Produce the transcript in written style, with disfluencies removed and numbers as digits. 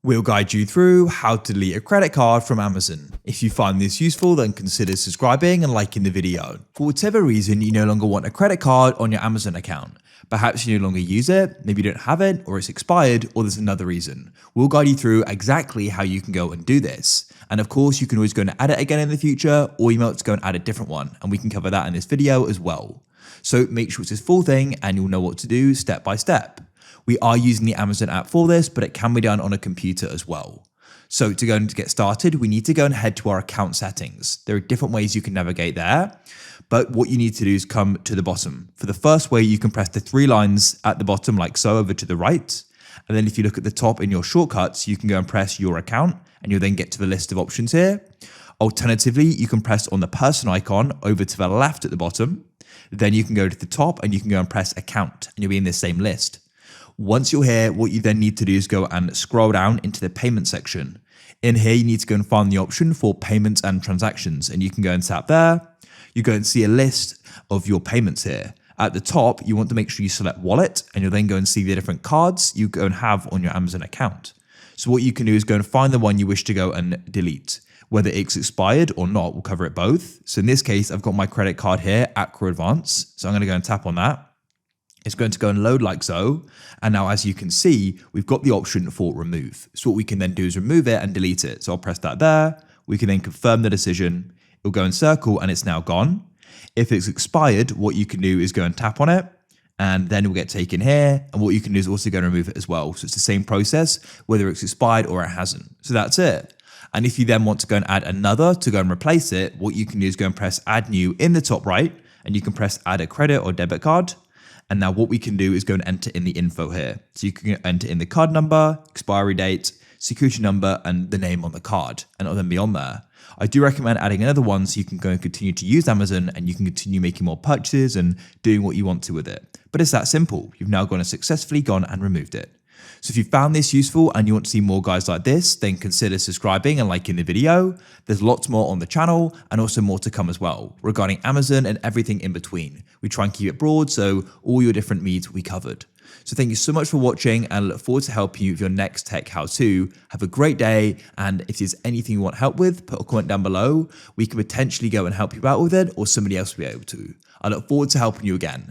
We'll guide you through how to delete a credit card from Amazon. If you find this useful, then consider subscribing and liking the video. For whatever reason, you no longer want a credit card on your Amazon account. Perhaps you no longer use it, maybe you don't have it, or it's expired, or there's another reason. We'll guide you through exactly how you can go and do this. And of course, you can always go and add it again in the future, or you might go and add a different one, and we can cover that in this video as well. So make sure it's this full thing and you'll know what to do step by step. We are using the Amazon app for this, but it can be done on a computer as well. So to go and get started, we need to go and head to our account settings. There are different ways you can navigate there, but what you need to do is come to the bottom. For the first way, you can press the three lines at the bottom like so over to the right. And then if you look at the top in your shortcuts, you can go and press your account and you'll then get to the list of options here. Alternatively, you can press on the person icon over to the left at the bottom. Then you can go to the top and you can go and press account and you'll be in this same list. Once you're here, what you then need to do is go and scroll down into the payment section. In here, you need to go and find the option for payments and transactions, and you can go and tap there. You go and see a list of your payments here. At the top, you want to make sure you select wallet, and you'll then go and see the different cards you go and have on your Amazon account. So what you can do is go and find the one you wish to go and delete. Whether it's expired or not, we'll cover it both. So in this case, I've got my credit card here, Accra Advance. So I'm going to go and tap on that. It's going to go and load like so. And now as you can see, we've got the option for remove. So what we can then do is remove it and delete it. So I'll press that there. We can then confirm the decision. It'll go and circle and it's now gone. If it's expired, what you can do is go and tap on it and then it will get taken here. And what you can do is also go and remove it as well. So it's the same process, whether it's expired or it hasn't. So that's it. And if you then want to go and add another to go and replace it, what you can do is go and press add new in the top right and you can press add a credit or debit card. And now what we can do is go and enter in the info here. So you can enter in the card number, expiry date, security number, and the name on the card, and it'll then be on there. I do recommend adding another one so you can go and continue to use Amazon and you can continue making more purchases and doing what you want to with it. But it's that simple. You've now successfully gone and removed it. So if you found this useful and you want to see more guides like this, then consider subscribing and liking the video. There's lots more on the channel and also more to come as well regarding Amazon and everything in between. We try and keep it broad, so all your different needs we covered. So thank you so much for watching and I look forward to helping you with your next tech how-to. Have a great day, and if there's anything you want help with, put a comment down below. We can potentially go and help you out with it, or somebody else will be able to. I look forward to helping you again.